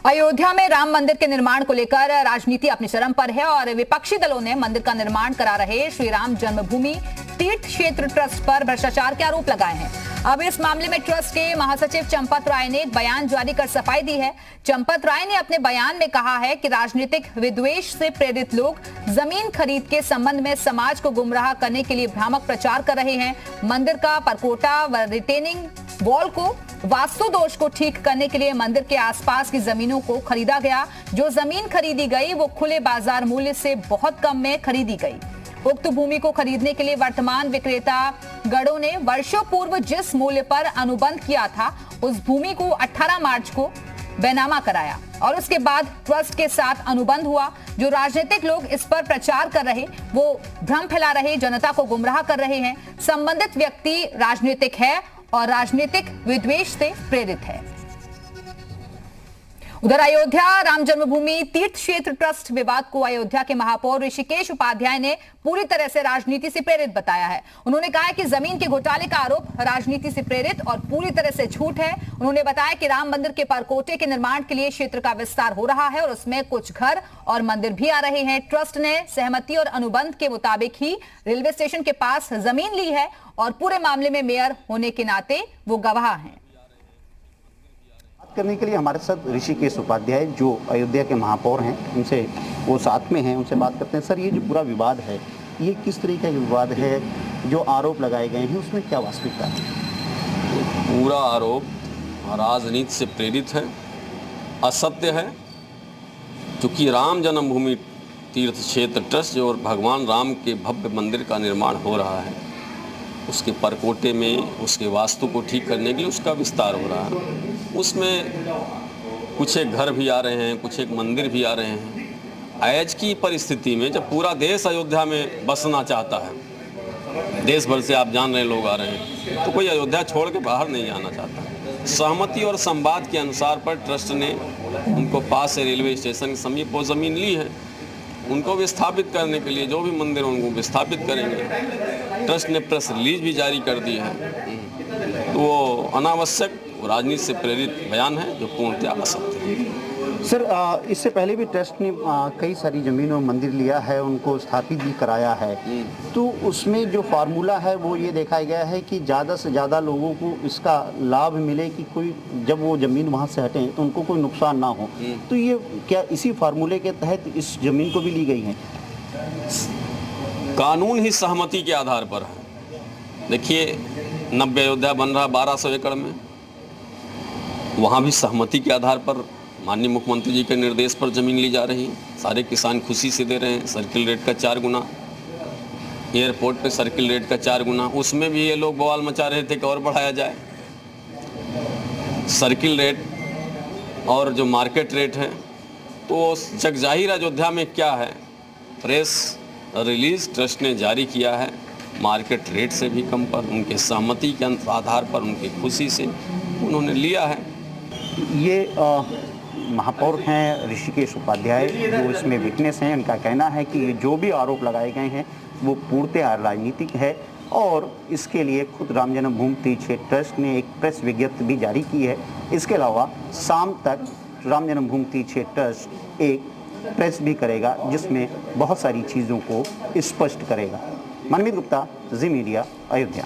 अयोध्या में राम मंदिर के निर्माण को लेकर राजनीति अपने चरम पर है और विपक्षी दलों ने मंदिर का निर्माण करा रहे श्री राम जन्मभूमि तीर्थ क्षेत्र ट्रस्ट पर भ्रष्टाचार के आरोप लगाए हैं। अब इस मामले में ट्रस्ट के महासचिव चंपत राय ने एक बयान जारी कर सफाई दी है। चंपत राय ने अपने बयान में कहा है कि राजनीतिक विद्वेष से प्रेरित लोग जमीन खरीद के संबंध में समाज को गुमराह करने के लिए भ्रामक प्रचार कर रहे हैं। मंदिर का परकोटा व रिटेनिंग वॉल को वास्तु दोष को ठीक करने के लिए मंदिर के आसपास की जमीनों को खरीदा गया। जो जमीन खरीदी गई वो खुले बाजार मूल्य से बहुत कम में खरीदी गई। उक्त भूमि को खरीदने के लिए वर्तमान विक्रेता गढ़ों ने वर्षों पूर्व जिस मूल्य पर अनुबंध किया था उस भूमि को 18 मार्च को बैनामा कराया और उसके बाद ट्रस्ट के साथ अनुबंध हुआ। जो राजनीतिक लोग इस पर प्रचार कर रहे वो भ्रम फैला रहे, जनता को गुमराह कर रहे हैं। संबंधित व्यक्ति राजनीतिक है और राजनीतिक विद्वेष से प्रेरित है। उधर अयोध्या राम जन्मभूमि तीर्थ क्षेत्र ट्रस्ट विवाद को अयोध्या के महापौर ऋषिकेश उपाध्याय ने पूरी तरह से राजनीति से प्रेरित बताया है। उन्होंने कहा है कि जमीन के घोटाले का आरोप राजनीति से प्रेरित और पूरी तरह से झूठ है। उन्होंने बताया कि राम मंदिर के परकोटे के निर्माण के लिए क्षेत्र का विस्तार हो रहा है और उसमें कुछ घर और मंदिर भी आ रहे हैं। ट्रस्ट ने सहमति और अनुबंध के मुताबिक ही रेलवे स्टेशन के पास जमीन ली है और पूरे मामले में मेयर होने के नाते वो गवाह हैं। करने के लिए हमारे साथ ऋषिकेश उपाध्याय जो अयोध्या के महापौर हैं, उनसे वो साथ में हैं, उनसे बात करते हैं। सर, ये जो पूरा विवाद है ये किस तरीके का विवाद है? जो आरोप लगाए गए हैं उसमें क्या वास्तविकता है? पूरा आरोप राजनीति से प्रेरित है, असत्य है। क्योंकि राम जन्मभूमि तीर्थ क्षेत्र ट्रस्ट और भगवान राम के भव्य मंदिर का निर्माण हो रहा है, उसके परकोटे में उसके वास्तु को ठीक करने के लिए उसका विस्तार हो रहा है। उसमें कुछ एक घर भी आ रहे हैं, कुछ एक मंदिर भी आ रहे हैं। आज की परिस्थिति में जब पूरा देश अयोध्या में बसना चाहता है, देश भर से आप जान रहे लोग आ रहे हैं, तो कोई अयोध्या छोड़ के बाहर नहीं आना चाहता। सहमति और संवाद के अनुसार पर ट्रस्ट ने उनको पास से रेलवे स्टेशन के समीप वो ज़मीन ली है। उनको विस्थापित करने के लिए जो भी मंदिर उनको विस्थापित करेंगे। ट्रस्ट ने प्रेस रिलीज भी जारी कर दी है। तो वो अनावश्यक राजनीति से प्रेरित बयान है जो पूर्णतः असत्य है। सर, इससे पहले भी ट्रस्ट ने कई सारी ज़मीन और मंदिर लिया है, उनको स्थापित भी कराया है। तो उसमें जो फार्मूला है वो ये देखा गया है कि ज़्यादा से ज़्यादा लोगों को इसका लाभ मिले, कि कोई जब वो ज़मीन वहाँ से हटें तो उनको कोई नुकसान ना हो। तो ये क्या इसी फार्मूले के तहत इस ज़मीन को भी ली गई है? कानून ही सहमति के आधार पर है। देखिए, 90 अयोध्या बन रहा 1200 एकड़ में, वहाँ भी सहमति के आधार पर माननीय मुख्यमंत्री जी के निर्देश पर ज़मीन ली जा रही है। सारे किसान खुशी से दे रहे हैं। सर्किल रेट का 4 गुना, एयरपोर्ट पे सर्किल रेट का 4 गुना, उसमें भी ये लोग बवाल मचा रहे थे कि और बढ़ाया जाए। सर्किल रेट और जो मार्केट रेट है तो जग जाहिर अयोध्या में क्या है, प्रेस रिलीज ट्रस्ट ने जारी किया है मार्केट रेट से भी कम पर, उनके सहमति के आधार पर, उनकी खुशी से उन्होंने लिया है। ये महापौर हैं ऋषिकेश उपाध्याय, जो इसमें विटनेस हैं। उनका कहना है कि ये जो भी आरोप लगाए गए हैं वो पूर्णतः राजनीतिक है और इसके लिए खुद राम जन्मभूमि तीर्थ क्षेत्र ट्रस्ट ने एक प्रेस विज्ञप्ति भी जारी की है। इसके अलावा शाम तक राम जन्मभूमि तीर्थ क्षेत्र ट्रस्ट एक प्रेस भी करेगा जिसमें बहुत सारी चीज़ों को स्पष्ट करेगा। मनमीत गुप्ता, जी मीडिया, अयोध्या।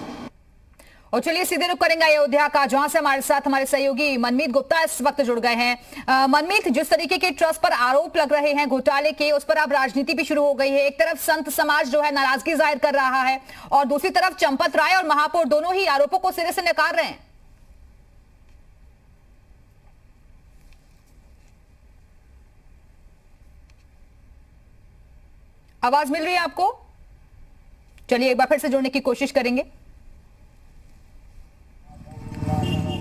और चलिए सीधे रुख करेंगे अयोध्या का, जहां से हमारे साथ हमारे सहयोगी मनमीत गुप्ता इस वक्त जुड़ गए हैं। मनमीत, जिस तरीके के ट्रस्ट पर आरोप लग रहे हैं घोटाले के, उस पर अब राजनीति भी शुरू हो गई है। एक तरफ संत समाज जो है नाराजगी जाहिर कर रहा है और दूसरी तरफ चंपत राय और महापौर दोनों ही आरोपों को सिरे से नकार रहे हैं। आवाज मिल रही है आपको? चलिए एक बार फिर से जुड़ने की कोशिश करेंगे।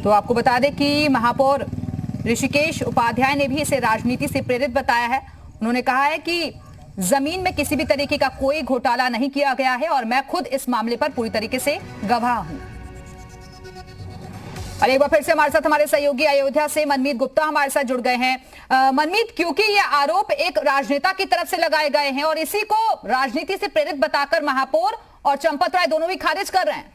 तो आपको बता दें कि महापौर ऋषिकेश उपाध्याय ने भी इसे राजनीति से प्रेरित बताया है। उन्होंने कहा है कि जमीन में किसी भी तरीके का कोई घोटाला नहीं किया गया है और मैं खुद इस मामले पर पूरी तरीके से गवाह हूं। और एक बार फिर से हमारे साथ हमारे सहयोगी अयोध्या से मनमीत गुप्ता हमारे साथ जुड़ गए हैं। मनमीत, क्योंकि ये आरोप एक राजनेता की तरफ से लगाए गए हैं और इसी को राजनीति से प्रेरित बताकर महापौर और चंपत राय दोनों भी खारिज कर रहे हैं।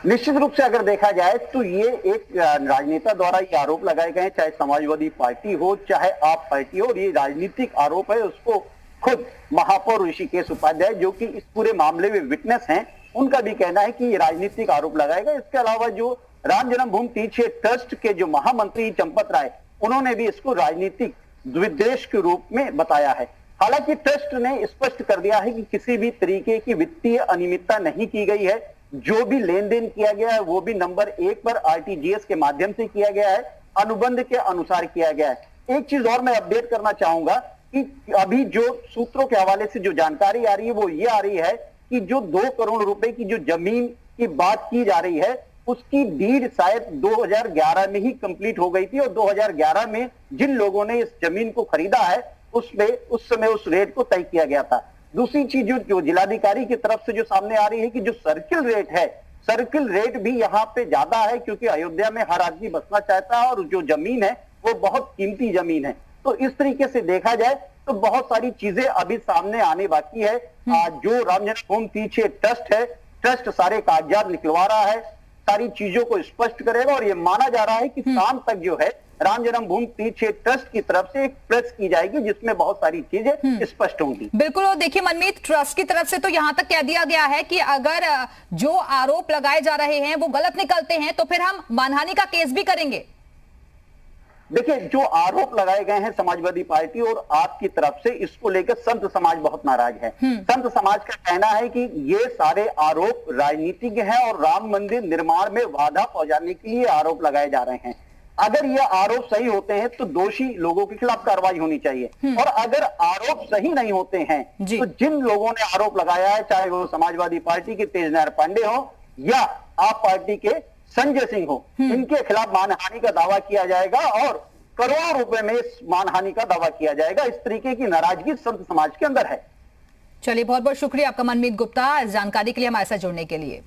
निश्चित रूप से अगर देखा जाए तो ये एक राजनेता द्वारा ये आरोप लगाए गए हैं, चाहे समाजवादी पार्टी हो चाहे आप पार्टी हो, और ये राजनीतिक आरोप है। उसको खुद महापौर ऋषिकेश उपाध्याय जो कि इस पूरे मामले में विटनेस हैं, उनका भी कहना है कि ये राजनीतिक आरोप लगाएगा। इसके अलावा जो राम जन्मभूमि तीर्थ क्षेत्र ट्रस्ट के जो महामंत्री चंपत राय, उन्होंने भी इसको राजनीतिक द्विद्वेष के रूप में बताया है। हालांकि ट्रस्ट ने स्पष्ट कर दिया है कि किसी भी तरीके की वित्तीय अनियमितता नहीं की गई है। जो भी लेन देन किया गया है वो भी नंबर 1 पर आरटीजीएस के माध्यम से किया गया है, अनुबंध के अनुसार किया गया है। एक चीज और मैं अपडेट करना चाहूंगा कि अभी जो सूत्रों के हवाले से जो जानकारी आ रही है वो ये आ रही है कि जो 2 करोड़ रुपए की जो जमीन की बात की जा रही है उसकी डीड शायद 2011 में ही कंप्लीट हो गई थी, और 2011 में जिन लोगों ने इस जमीन को खरीदा है उसमें उस समय उस रेट को तय किया गया था। दूसरी चीज जो जिलाधिकारी की तरफ से जो सामने आ रही है कि जो सर्किल रेट है, सर्किल रेट भी यहाँ पे ज्यादा है, क्योंकि अयोध्या में हर आदमी बसना चाहता है और जो जमीन है वो बहुत कीमती जमीन है। तो इस तरीके से देखा जाए तो बहुत सारी चीजें अभी सामने आने बाकी है। जो राम जन्मभूमि तीर्थ क्षेत्र ट्रस्ट है, ट्रस्ट सारे कागजात निकलवा रहा है, सारी चीजों को स्पष्ट करेगा, और ये माना जा रहा है कि शाम तक जो है राम जन्मभूमि तीर्थ क्षेत्र ट्रस्ट की तरफ से एक प्रेस की जाएगी जिसमें बहुत सारी चीजें स्पष्ट होंगी। बिल्कुल। और देखिए मनमीत, ट्रस्ट की तरफ से तो यहां तक कह दिया गया है कि अगर जो आरोप लगाए जा रहे हैं वो गलत निकलते हैं तो फिर हम मानहानि का केस भी करेंगे। देखिए, जो आरोप लगाए गए हैं समाजवादी पार्टी और आपकी तरफ से, इसको लेकर संत समाज बहुत नाराज है। संत समाज का कहना है कि ये सारे आरोप राजनीतिक हैं और राम मंदिर निर्माण में बाधा पहुंचाने के लिए आरोप लगाए जा रहे हैं। अगर ये आरोप सही होते हैं तो दोषी लोगों के खिलाफ कार्रवाई होनी चाहिए, और अगर आरोप सही नहीं होते हैं तो जिन लोगों ने आरोप लगाया है, चाहे वो समाजवादी पार्टी के तेज नारायण पांडे हो या आप पार्टी के संजय सिंह हो, इनके खिलाफ मानहानि का दावा किया जाएगा और करोड़ों रुपए में इस मानहानि का दावा किया जाएगा। इस तरीके की नाराजगी संत समाज के अंदर है। चलिए, बहुत बहुत शुक्रिया आपका मनमीत गुप्ता, इस जानकारी के लिए हमारे साथ जुड़ने के लिए।